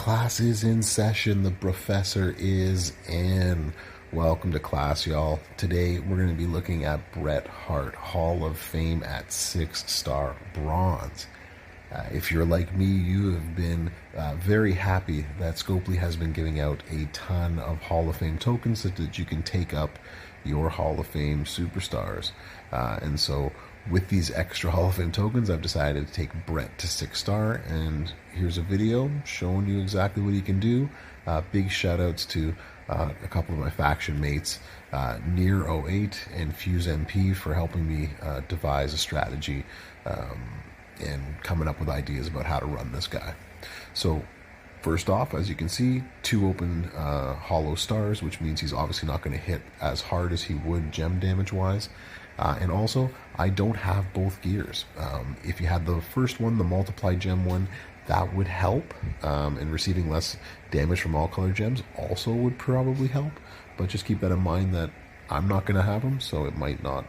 Class is in session. The Brofessor is in. Welcome to class, y'all. Today we're going to be looking at Bret Hart, Hall of Fame at 6-star bronze. If you're like me, you have been very happy that Scopely has been giving out a ton of Hall of Fame tokens so that you can take up your Hall of Fame superstars. And so with these extra Hall of Fame tokens, I've decided to take Bret to 6-star, and here's a video showing you exactly what he can do. Big shout outs to a couple of my faction mates, Near 08 and Fuse MP, for helping me devise a strategy and coming up with ideas about how to run this guy. So first off, as you can see, 2 open hollow stars, which means he's obviously not going to hit as hard as he would gem damage wise. And also, I don't have both gears. If you had the first one, the multiply gem one, that would help. And receiving less damage from all color gems also would probably help. But just keep that in mind that I'm not going to have them, so it might not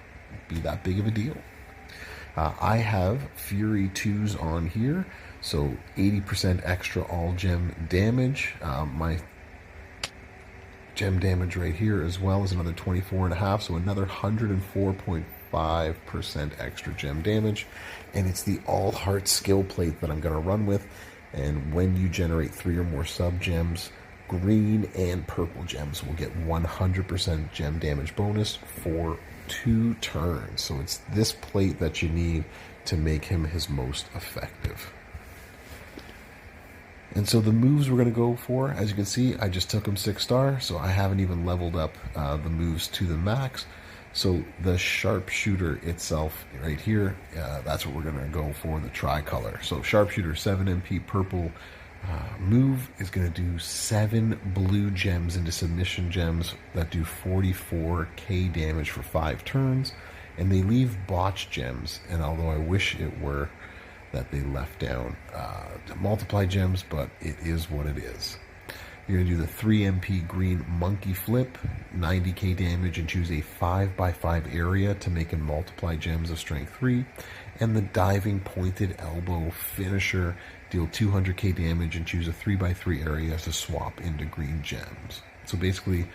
be that big of a deal. I have Fury 2s on here, so 80% extra all gem damage. My gem damage right here as well is another 24.5, so another 104.5% extra gem damage. And it's the all heart skill plate that I'm going to run with. And when you generate 3 or more sub gems, green and purple gems will get 100% gem damage bonus for 2 turns. So it's this plate that you need to make him his most effective. And so the moves we're going to go for, as you can see, I just took him 6-star, so I haven't even leveled up the moves to the max. So the sharpshooter itself right here, that's what we're going to go for, the tricolor. So sharpshooter 7 MP purple move is going to do 7 blue gems into submission gems that do 44k damage for 5 turns, and they leave botch gems. And although I wish it were that they left down multiply gems, but it is what it is. You're going to do the 3 MP green monkey flip, 90k damage, and choose a 5x5 area to make him multiply gems of strength 3, and the diving pointed elbow finisher, deal 200k damage and choose a 3x3 area to swap into green gems. So basically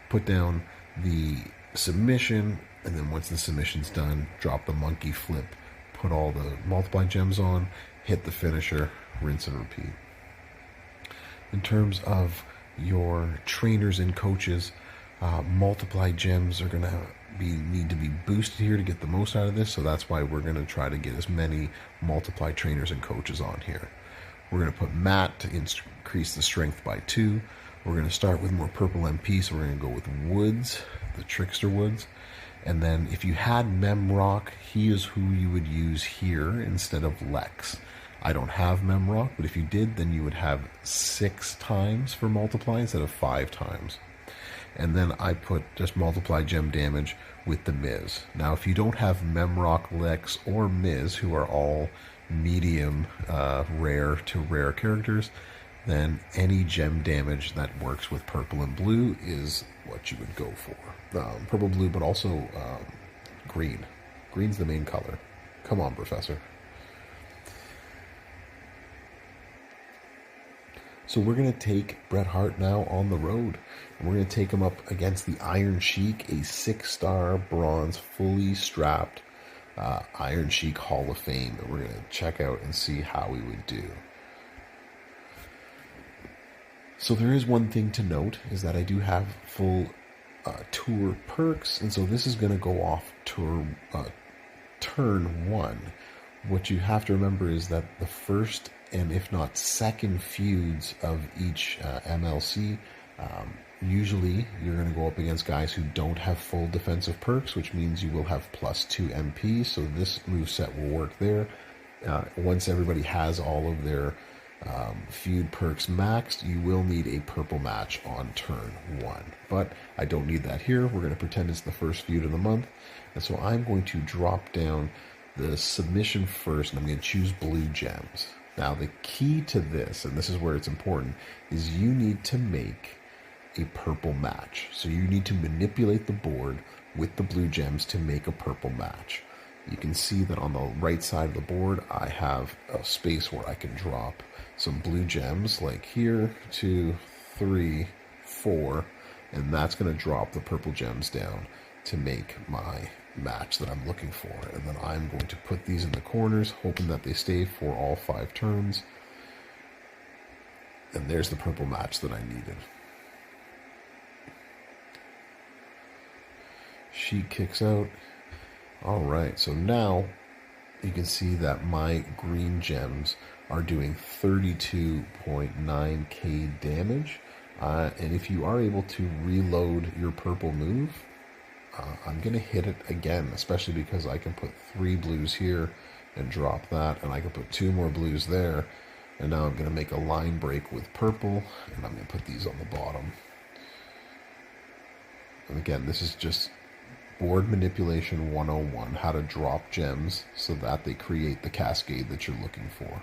put down the submission, and then once the submission's done, drop the monkey flip, put all the multiply gems on, hit the finisher, rinse and repeat. In terms of your trainers and coaches, multiply gems are going to need to be boosted here to get the most out of this, so that's why we're going to try to get as many multiply trainers and coaches on here. We're going to put Matt to increase the strength by 2. We're going to start with more purple MP, so we're going to go with Woods, the Trickster Woods. And then if you had Memrock, he is who you would use here instead of Lex. I don't have Memrock, but if you did, then you would have 6 times for multiply instead of 5 times. And then I put just multiply gem damage with the Miz. Now, if you don't have Memrock, Lex, or Miz, who are all medium rare to rare characters, then any gem damage that works with purple and blue is what you would go for. Purple, blue, but also green. Green's the main color. Come on, Professor. So we're going to take Bret Hart now on the road. And we're going to take him up against the Iron Sheik, a 6-star bronze, fully strapped Iron Sheik Hall of Fame that we're going to check out and see how he would do. So there is one thing to note, is that I do have full tour perks, and so this is going to go off turn 1. What you have to remember is that the first and if not second feuds of each MLC, usually you're going to go up against guys who don't have full defensive perks, which means you will have +2 MP, so this moveset will work there. Once everybody has all of their feud perks maxed, you will need a purple match on turn 1. But I don't need that here. We're going to pretend it's the first feud of the month. And so I'm going to drop down the submission first, and I'm going to choose blue gems. Now, the key to this, and this is where it's important, is you need to make a purple match. So you need to manipulate the board with the blue gems to make a purple match. You can see that on the right side of the board, I have a space where I can drop some blue gems, like here, 2, 3, 4, and that's going to drop the purple gems down to make my match that I'm looking for. And then I'm going to put these in the corners, hoping that they stay for all 5 turns. And there's the purple match that I needed. She kicks out. All right, so now you can see that my green gems are doing 32.9k damage. And if you are able to reload your purple move, I'm going to hit it again, especially because I can put 3 blues here and drop that, and I can put 2 more blues there. And now I'm going to make a line break with purple, and I'm going to put these on the bottom. And again, this is just Board Manipulation 101, how to drop gems so that they create the cascade that you're looking for.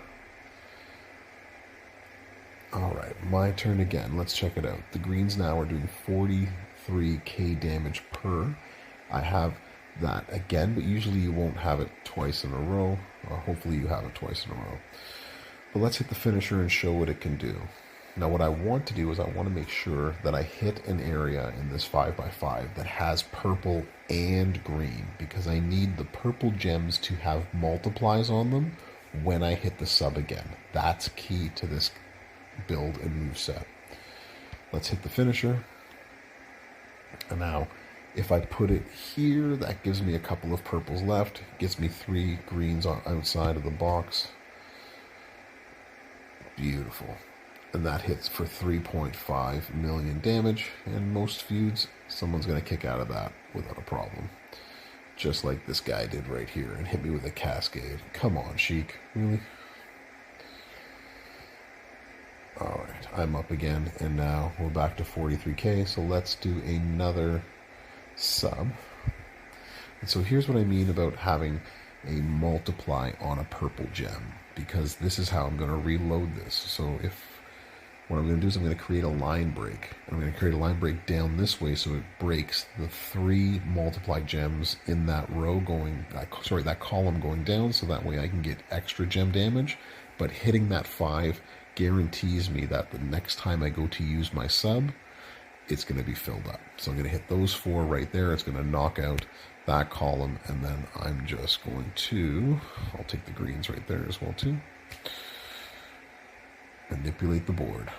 Alright, my turn again. Let's check it out. The greens now are doing 43k damage per. I have that again, but usually you won't have it twice in a row. Or hopefully you have it twice in a row. But let's hit the finisher and show what it can do. Now what I want to do is I want to make sure that I hit an area in this 5x5 that has purple and green, because I need the purple gems to have multiplies on them when I hit the sub again. That's key to this build and moveset. Let's hit the finisher. And now if I put it here, that gives me a couple of purples left. Gets me 3 greens outside of the box. Beautiful. And that hits for 3.5 million damage. And most feuds, someone's going to kick out of that without a problem. Just like this guy did right here and hit me with a cascade. Come on, Sheik. Really? Alright, I'm up again. And now we're back to 43k. So let's do another sub. And so here's what I mean about having a multiply on a purple gem, because this is how I'm going to reload this. So what I'm going to do is I'm going to create a line break. I'm going to create a line break down this way so it breaks the 3 multiply gems in that row that column going down, so that way I can get extra gem damage. But hitting that 5 guarantees me that the next time I go to use my sub, it's going to be filled up. So I'm going to hit those 4 right there. It's going to knock out that column, and then I'm just going to, I'll take the greens right there as well too. Manipulate the board.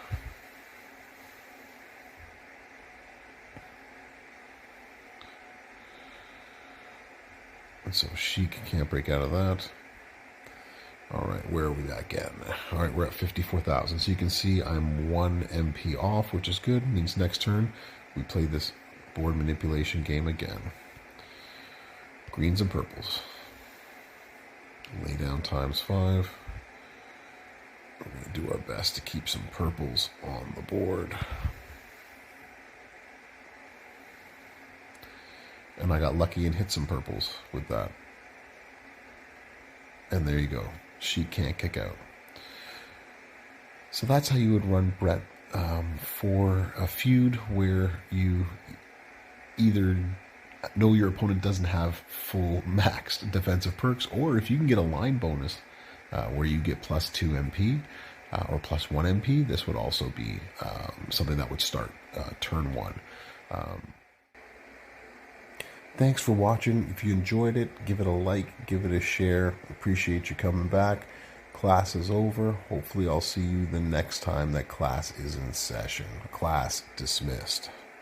And so Sheik can't break out of that. Alright, where are we at again? Alright, we're at 54,000. So you can see I'm 1 MP off, which is good. It means next turn we play this board manipulation game again. Greens and purples. Lay down ×5. We're going to do our best to keep some purples on the board. And I got lucky and hit some purples with that. And there you go. She can't kick out. So that's how you would run Bret for a feud where you either know your opponent doesn't have full maxed defensive perks, or if you can get a line bonus where you get +2 MP or +1 MP, this would also be something that would start turn 1. Thanks for watching. If you enjoyed it, give it a like, give it a share. Appreciate you coming back. Class is over. Hopefully I'll see you the next time that class is in session. Class dismissed.